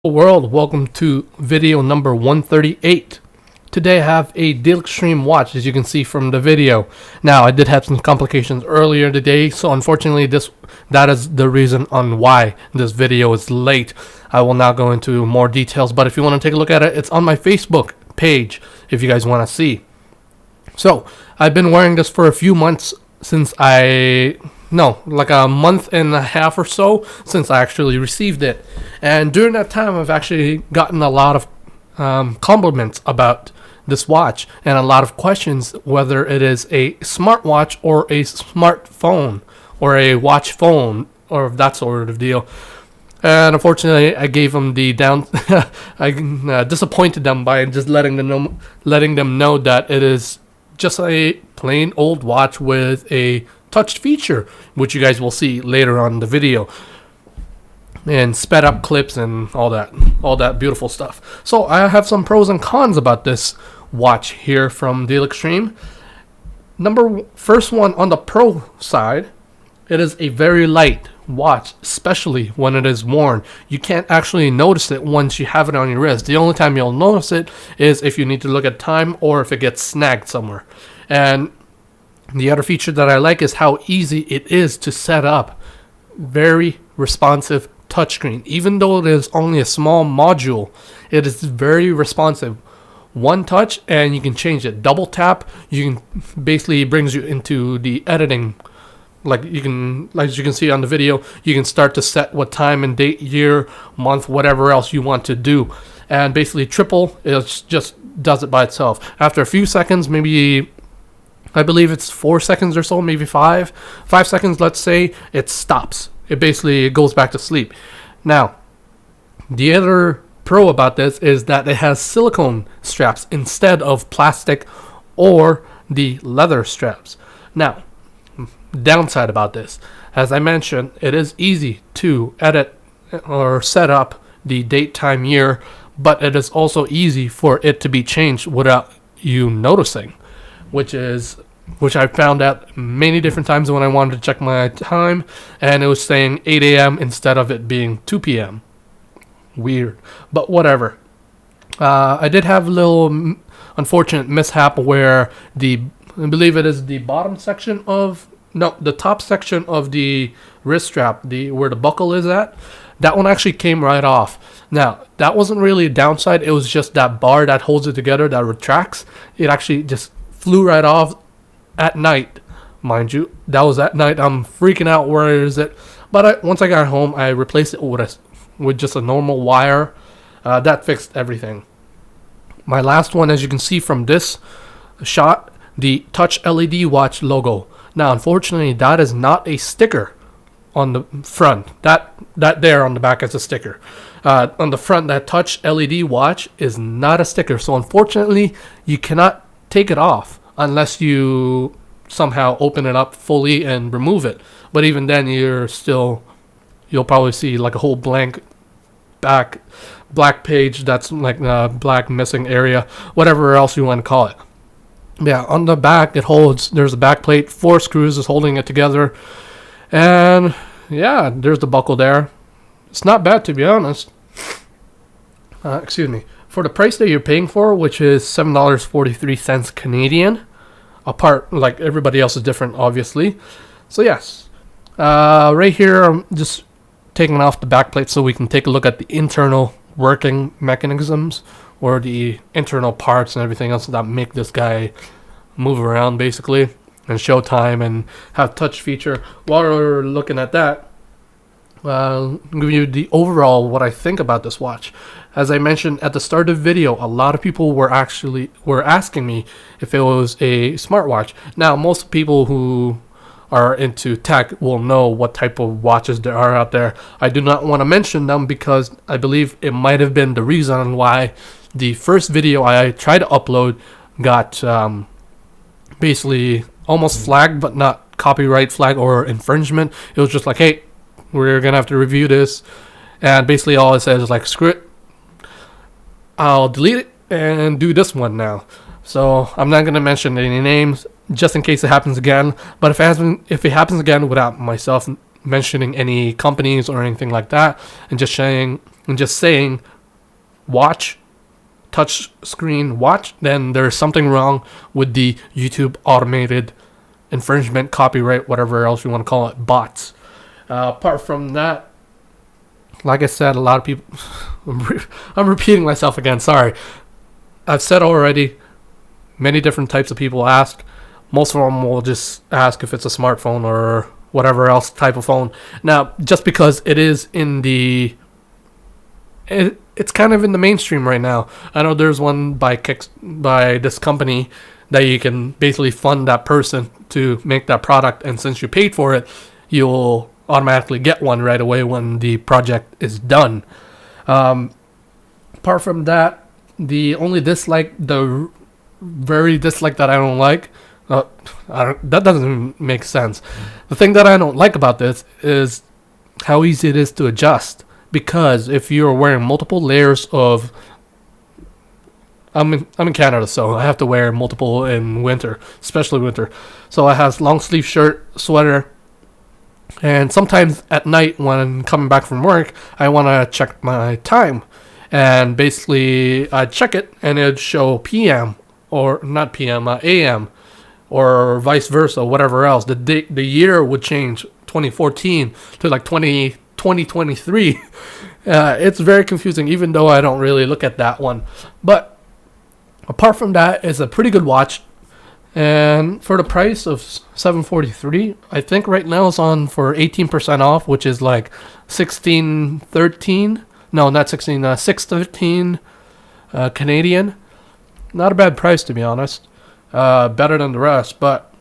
World, welcome to video number 138. Today I have a DealExtreme Watch, as you can see from the video. Now I did have some complications earlier today, so unfortunately that is the reason on why this video is late. I will not go into more details, but if you want to take a look at it, it's on my Facebook page if you guys want to see. So I've been wearing this for a few months since like a month and a half or so since I actually received it. And during that time, I've actually gotten a lot of compliments about this watch and a lot of questions whether it is a smartwatch or a smartphone or a watch phone or that sort of deal. And unfortunately, I gave them the I disappointed them by just letting them know that it is just a plain old watch with a touch feature, which you guys will see later on in the video, and sped up clips and all that beautiful stuff. So I have some pros and cons about this watch here from DealExtreme. First one, on the pro side, it is a very light watch, especially when it is worn. You can't actually notice it once you have it on your wrist. The only time you'll notice it is if you need to look at time or if it gets snagged somewhere. And the other feature that I like is how easy it is to set up. Very responsive touchscreen. Even though it is only a small module, it is very responsive. One touch and you can change it. Double tap, you can basically brings you into the editing. Like as you can see on the video, you can start to set what time and date, year, month, whatever else you want to do. And basically triple, it just does it by itself. After a few seconds, maybe I believe it's 4 seconds or so, maybe 5 seconds, let's say, it stops. It basically goes back to sleep. Now, the other pro about this is that it has silicone straps instead of plastic or the leather straps. Now, downside about this, as I mentioned, it is easy to edit or set up the date, time, year, but it is also easy for it to be changed without you noticing. Which I found out many different times when I wanted to check my time, and it was saying 8 a.m. instead of it being 2 p.m. Weird, but whatever. I did have a little unfortunate mishap where I believe it is the top section of the wrist strap, where the buckle is at, that one actually came right off. Now, that wasn't really a downside. It was just that bar that holds it together that retracts. It actually just flew right off at night, mind you. That was at night. I'm freaking out. Where is it? But once I got home, I replaced it with just a normal wire. That fixed everything. My last one, as you can see from this shot, the Touch LED watch logo. Now, unfortunately, that is not a sticker on the front. That there on the back is a sticker. On the front, that Touch LED watch is not a sticker. So unfortunately, you cannot take it off unless you somehow open it up fully and remove it. But even then, you'll probably see like a whole black page that's like a black missing area, whatever else you want to call it. Yeah, on the back there's a back plate, 4 screws is holding it together, and yeah, there's the buckle there. It's not bad, to be honest. Excuse me. For the price that you're paying for, which is $7.43 Canadian, apart, like everybody else is different, obviously. So yes, right here I'm just taking off the back plate so we can take a look at the internal working mechanisms or the internal parts and everything else that make this guy move around basically and show time and have touch feature. While we're looking at that, I'll give you the overall what I think about this watch. As I mentioned at the start of the video, a lot of people were asking me if it was a smartwatch. Now, most people who are into tech will know what type of watches there are out there. I do not want to mention them because I believe it might have been the reason why the first video I tried to upload got basically almost flagged, but not copyright flag or infringement. It was just like, hey, we're gonna have to review this, and basically all it says is like, screw it, I'll delete it and do this one now. So I'm not gonna mention any names just in case it happens again. But if it happens again without myself mentioning any companies or anything like that, and just saying watch, touch screen watch, then there's something wrong with the YouTube automated infringement, copyright, whatever else you want to call it, bots. Apart from that, like I said, a lot of people, I'm repeating myself again, sorry. I've said already, many different types of people ask. Most of them will just ask if it's a smartphone or whatever else type of phone. Now, just because it is in the, it's kind of in the mainstream right now. I know there's one by this company that you can basically fund that person to make that product, and since you paid for it, you'll automatically get one right away when the project is done. Apart from that, the only dislike, the very dislike that I don't like, that doesn't make sense. The thing that I don't like about this is how easy it is to adjust, because if you're wearing multiple layers of, I'm in Canada, so I have to wear multiple in winter, especially winter. So I have long sleeve shirt, sweater, and sometimes at night when coming back from work, I want to check my time, and basically I check it and it'd show PM, or not PM, AM, or vice versa, whatever else. The year would change, 2014 to like 2023. It's very confusing, even though I don't really look at that one. But apart from that, it's a pretty good watch. And for the price of $743, I think right now it's on for 18% off, which is like $16.13. No, not 16. $6.13 Canadian. Not a bad price, to be honest. Better than the rest, but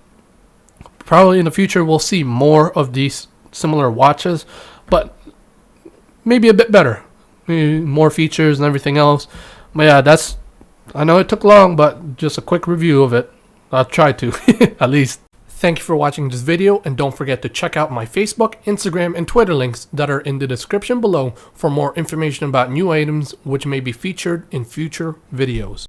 probably in the future we'll see more of these similar watches, but maybe a bit better, maybe more features and everything else. But yeah, I know it took long, but just a quick review of it. I'll try to at least. Thank you for watching this video, and don't forget to check out my Facebook, Instagram, and Twitter links that are in the description below for more information about new items which may be featured in future videos.